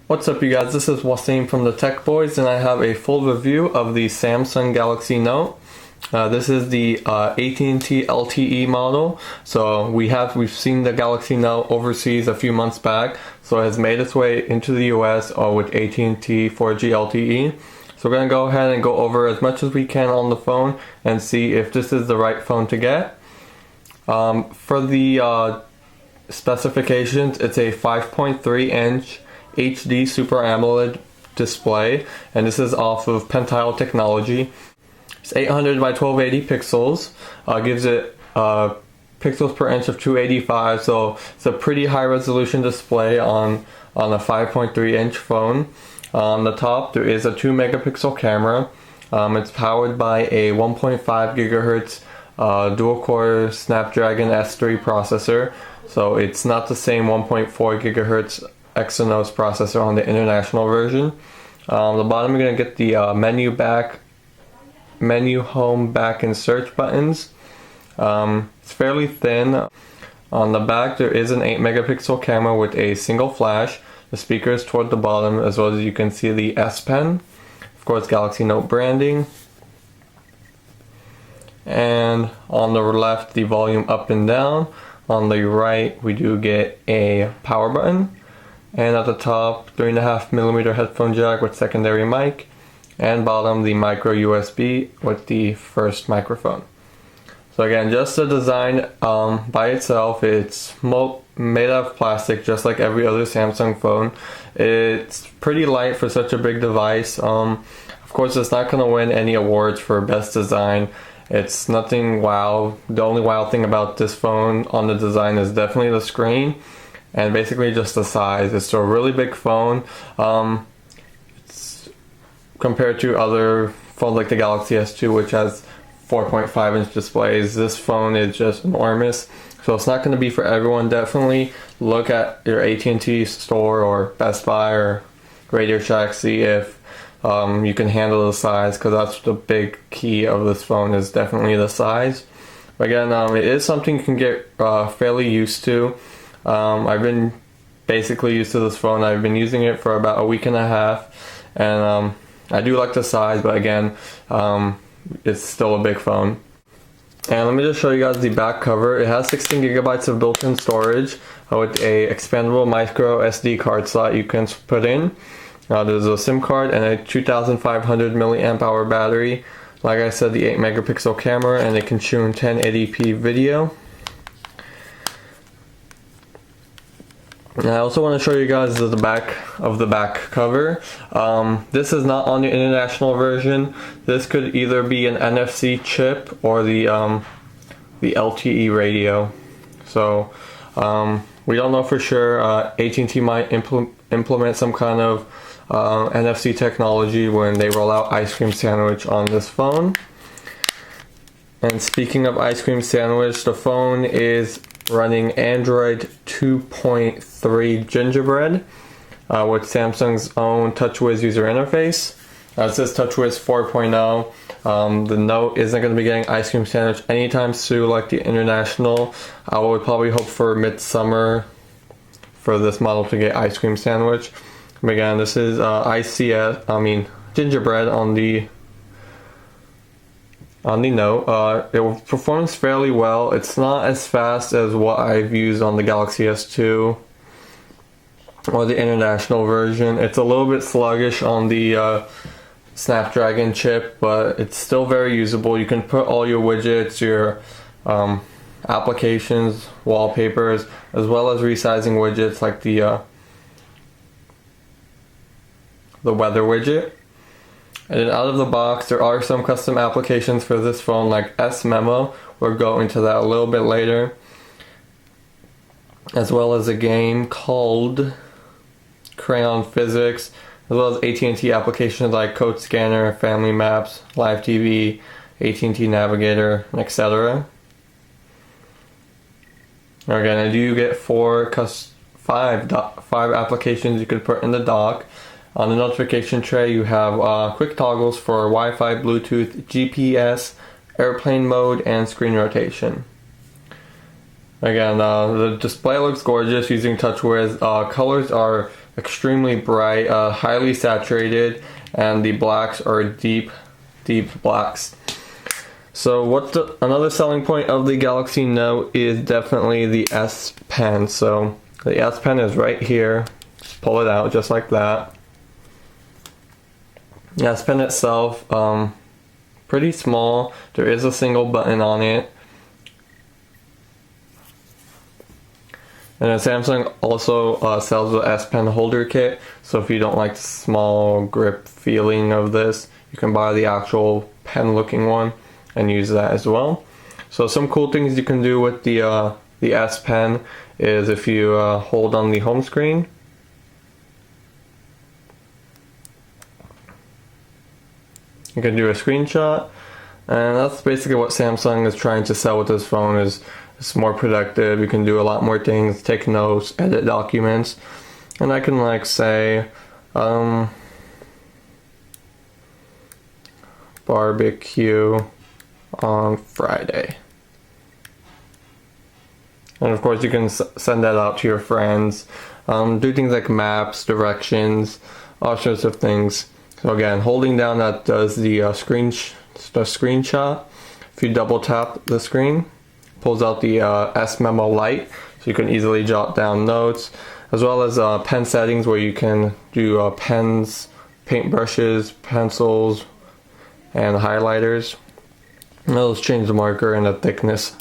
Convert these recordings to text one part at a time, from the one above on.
What's up, you guys? This is Wasim from the Tech Boys, and I have a full review of the Samsung Galaxy Note. This is the at&T LTE model. So we've seen the Galaxy Note overseas a few months back, so it has made its way into the US with at&T 4G LTE. So we're gonna go ahead and go over as much as we can on the phone and see if this is the right phone to get. For the specifications, it's a 5.3-inch HD Super Amoled Display, and this is off of Pentile technology. It's 800 by 1280 pixels, gives it pixels per inch of 285, so it's a pretty high resolution display on a 5.3-inch phone. On the top there is a 2 megapixel camera. It's powered by a 1.5 gigahertz dual-core Snapdragon S3 processor, so it's not the same 1.4 gigahertz Exynos processor on the international version. The bottom you're going to get the menu, home, back, and search buttons. It's fairly thin. On the back there is an 8 megapixel camera with a single flash. The speaker is toward the bottom, as well as you can see the S Pen. Of course, Galaxy Note branding. And on the left, the volume up and down. On the right, we do get a power button. And at the top, 3.5mm headphone jack with secondary mic. And bottom, the micro USB with the first microphone. So again, just the design by itself, it's made out of plastic just like every other Samsung phone. It's pretty light for such a big device. Of course, it's not going to win any awards for best design. It's nothing wow. The only wow thing about this phone on the design is definitely the screen and basically just the size. It's still a really big phone. It's compared to other phones like the Galaxy S2, which has 4.5-inch displays. This phone is just enormous, so it's not going to be for everyone. Definitely look at your at&T store or Best Buy or Radio Shack, see if you can handle the size, because that's the big key of this phone, is definitely the size. But again, it is something you can get fairly used to. I've been basically used to this phone. I've been using it for about a week and a half, and I do like the size, but again, it's still a big phone. And let me just show you guys the back cover. It has 16 gigabytes of built-in storage with a expandable micro SD card slot you can put in. There's a SIM card and a 2500 milliamp hour battery. Like I said, the 8 megapixel camera, and it can shoot 1080p video. And I also want to show you guys the back of the back cover. This is not on the international version. This could either be an NFC chip or the LTE radio. So we don't know for sure. at&T might implement some kind of NFC technology when they roll out Ice Cream Sandwich on this phone. And speaking of Ice Cream Sandwich, the phone is running Android 2.3 Gingerbread with Samsung's own TouchWiz user interface. It says TouchWiz 4.0. The Note isn't going to be getting Ice Cream Sandwich anytime soon like the international. I would probably hope for midsummer for this model to get Ice Cream Sandwich. But again, this is Gingerbread on the Note. It performs fairly well. It's not as fast as what I've used on the Galaxy S2 or the international version. It's a little bit sluggish on the Snapdragon chip, but it's still very usable. You can put all your widgets, your applications, wallpapers, as well as resizing widgets like the weather widget. And then out of the box, there are some custom applications for this phone, like S-Memo. We'll go into that a little bit later. As well as a game called Crayon Physics, as well as at&T applications like Code Scanner, Family Maps, Live TV, at&T Navigator, etc. Again, I do get five applications you could put in the dock. On the notification tray, you have quick toggles for Wi-Fi, Bluetooth, GPS, airplane mode, and screen rotation. Again, the display looks gorgeous using TouchWiz. Colors are extremely bright, highly saturated, and the blacks are deep blacks. So another selling point of the Galaxy Note is definitely the S Pen. So the S Pen is right here. Just pull it out just like that. The S Pen itself, pretty small. There is a single button on it. And then Samsung also sells the S Pen holder kit. So if you don't like the small grip feeling of this, you can buy the actual pen looking one and use that as well. So some cool things you can do with the S Pen is if you hold on the home screen, you can do a screenshot, and that's basically what Samsung is trying to sell with this phone. Is it's more productive. You can do a lot more things, take notes, edit documents, and I can like say barbecue on Friday, and of course you can send that out to your friends, do things like maps, directions, all sorts of things. So again, holding down that does the screenshot. If you double tap the screen, pulls out the S Memo Lite, so you can easily jot down notes, as well as pen settings where you can do pens, paintbrushes, pencils, and highlighters. And those change the marker and the thickness.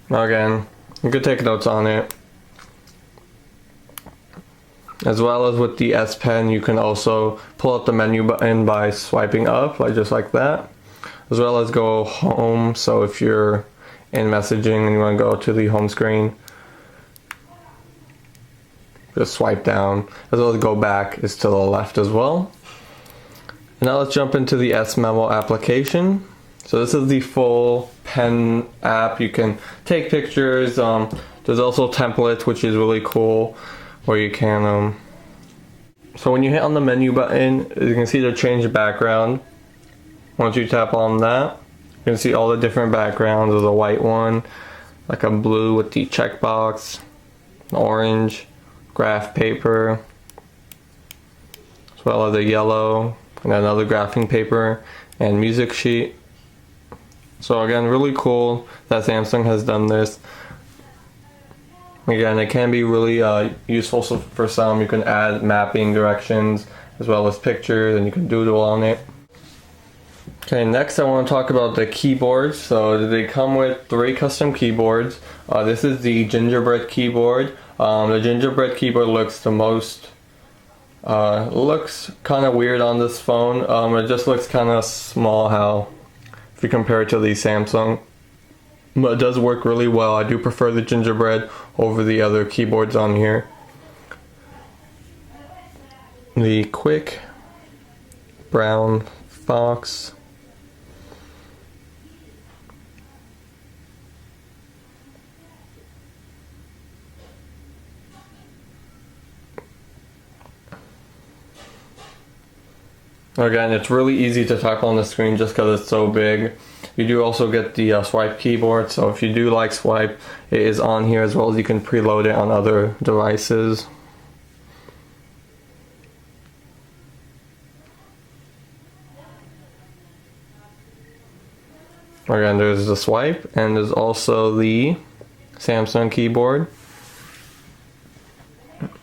Again, you could take notes on it. As well as with the S Pen, you can also pull out the menu button by swiping up, like just like that. As well as go home, so if you're in messaging and you want to go to the home screen, just swipe down. As well as go back is to the left as well. And now let's jump into the S Memo application. So this is the full pen app. You can take pictures. There's also templates, which is really cool, where you can so when you hit on the menu button, you can see the change background. Once you tap on that, you can see all the different backgrounds. There's a white one, like a blue with the checkbox, an orange, graph paper, as well as a yellow, and another graphing paper, and music sheet. So again, really cool that Samsung has done this. Again, it can be really useful for some. You can add mapping directions as well as pictures, and you can doodle on it. Okay, next I want to talk about the keyboards. So they come with 3 custom keyboards. This is the gingerbread keyboard. The gingerbread keyboard looks the most looks kind of weird on this phone. It just looks kind of small if you compare it to the Samsung. But it does work really well. I do prefer the gingerbread over the other keyboards on here. The quick brown fox. Again, it's really easy to type on the screen just because it's so big. You do also get the swipe keyboard, so if you do like swipe, it is on here, as well as you can preload it on other devices. Again, there's the swipe, and there's also the Samsung keyboard.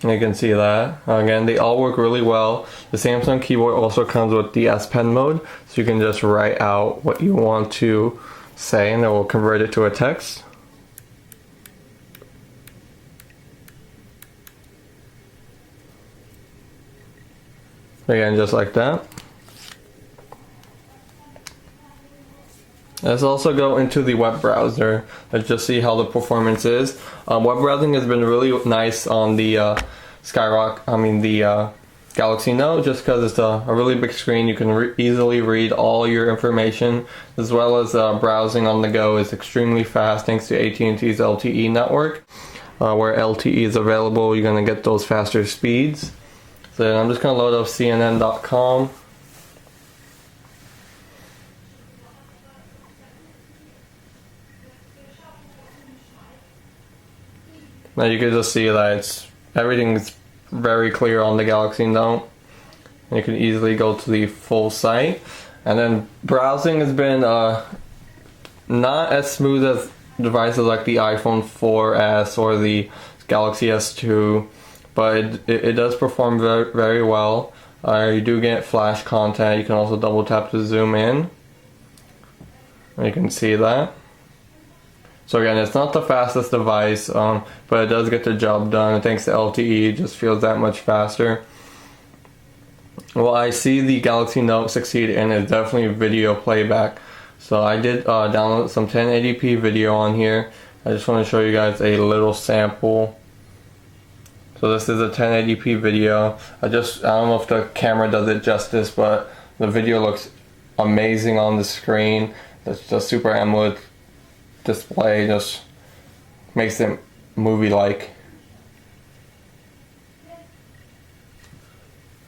You can see that. Again, they all work really well. The Samsung keyboard also comes with the S Pen mode, so you can just write out what you want to say and it will convert it to a text. Again, just like that. Let's also go into the web browser. Let's just see how the performance is. Web browsing has been really nice on the the Galaxy Note, just because it's a really big screen. You can easily read all your information, as well as browsing on the go is extremely fast thanks to AT&T's LTE network. where LTE is available, you're going to get those faster speeds. So then I'm just going to load up CNN.com. Now you can just see that everything's very clear on the Galaxy Note. And you can easily go to the full site. And then browsing has been not as smooth as devices like the iPhone 4S or the Galaxy S2, but it does perform very, very well. You do get flash content. You can also double tap to zoom in. And you can see that. So again, it's not the fastest device, but it does get the job done. And thanks to LTE, it just feels that much faster. Well, I see the Galaxy Note succeed in is definitely video playback. So I did download some 1080p video on here. I just want to show you guys a little sample. So this is a 1080p video. I don't know if the camera does it justice, but the video looks amazing on the screen. The Super Amoled Display just makes it movie-like.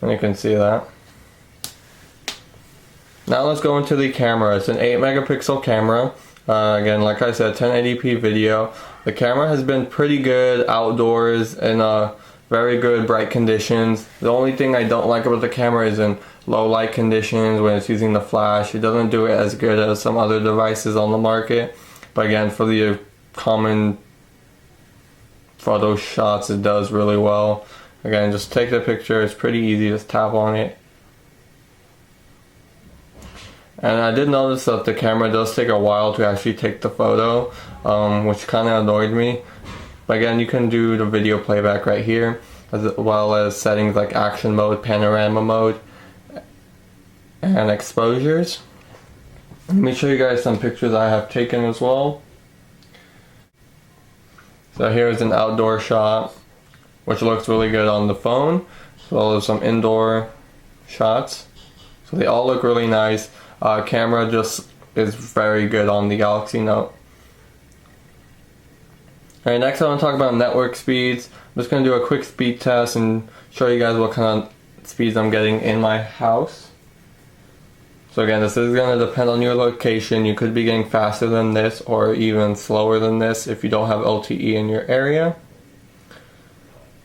And you can see that. Now let's go into the camera. It's an 8 megapixel camera. Again, like I said, 1080p video. The camera has been pretty good outdoors in very good bright conditions. The only thing I don't like about the camera is in low light conditions when it's using the flash. It doesn't do it as good as some other devices on the market. But again, for the common photo shots, it does really well. Again, just take the picture. It's pretty easy. Just tap on it. And I did notice that the camera does take a while to actually take the photo, which kind of annoyed me. But again, you can do the video playback right here, as well as settings like action mode, panorama mode, and exposures. Let me show you guys some pictures I have taken as well. So here's an outdoor shot, which looks really good on the phone, as well as some indoor shots. So they all look really nice. Camera just is very good on the Galaxy Note. Alright, next I want to talk about network speeds. I'm just going to do a quick speed test and show you guys what kind of speeds I'm getting in my house. So again, this is going to depend on your location. You could be getting faster than this or even slower than this if you don't have LTE in your area.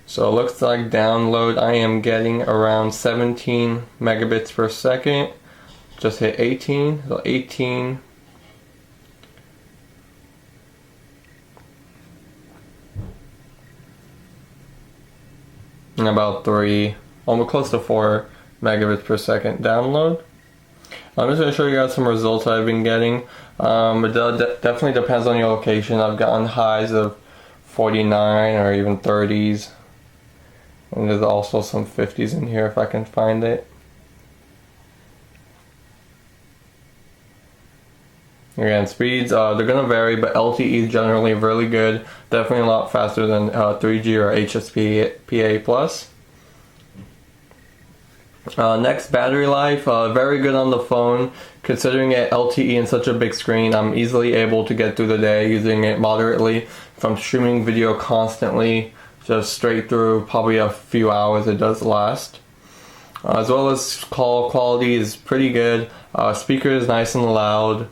So it looks like download I am getting around 17 megabits per second. Just hit 18, so 18. And about 3, almost close to 4 megabits per second download. I'm just going to show you guys some results I've been getting. It definitely depends on your location. I've gotten highs of 49 or even 30s. And there's also some 50s in here if I can find it. Again, speeds, they're going to vary, but LTE is generally really good. Definitely a lot faster than 3G or HSPA+. Next, battery life, very good on the phone. Considering it LTE and such a big screen, I'm easily able to get through the day using it moderately. If I'm streaming video constantly, just straight through, probably a few hours it does last. As well as call quality is pretty good. Speaker is nice and loud.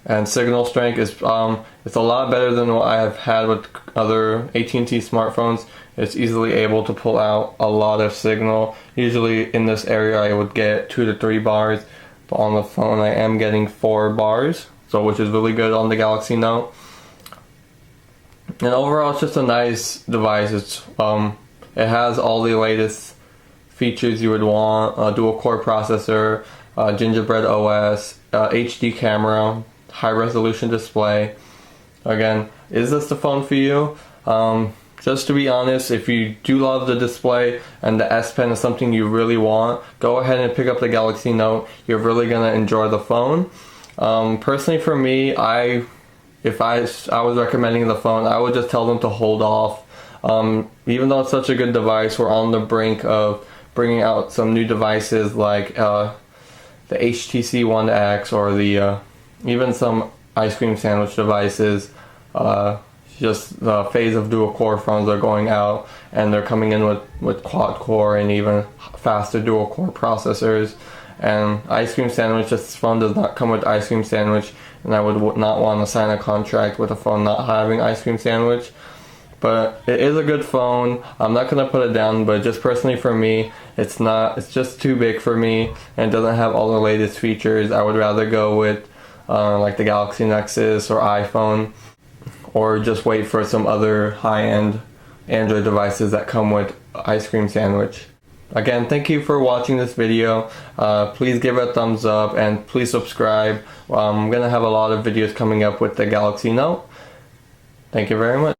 And signal strength is it's a lot better than what I have had with other at&T smartphones. It's easily able to pull out a lot of signal. Usually in this area I would get 2 to 3 bars, but on the phone I am getting 4 bars, so which is really good on the Galaxy Note. And overall, it's just a nice device. It has all the latest features you would want: dual core processor, gingerbread OS, HD camera, high resolution display. Again, is this the phone for you? Just to be honest, if you do love the display and the S Pen is something you really want, go ahead and pick up the Galaxy Note. You're really gonna enjoy the phone. Personally, for me, if I was recommending the phone, I would just tell them to hold off. Even though it's such a good device, we're on the brink of bringing out some new devices like the HTC One X or the even some ice cream sandwich devices. just the phase of dual core phones are going out, and they're coming in with quad core and even faster dual core processors. And Ice Cream Sandwich, this phone does not come with Ice Cream Sandwich, and I would not want to sign a contract with a phone not having Ice Cream Sandwich. But it is a good phone. I'm not gonna put it down, but just personally for me, it's just too big for me, and it doesn't have all the latest features. I would rather go with like the Galaxy Nexus or iPhone, or just wait for some other high-end Android devices that come with Ice Cream Sandwich. Again, thank you for watching this video. Please give it a thumbs up and please subscribe. I'm gonna have a lot of videos coming up with the Galaxy Note. Thank you very much.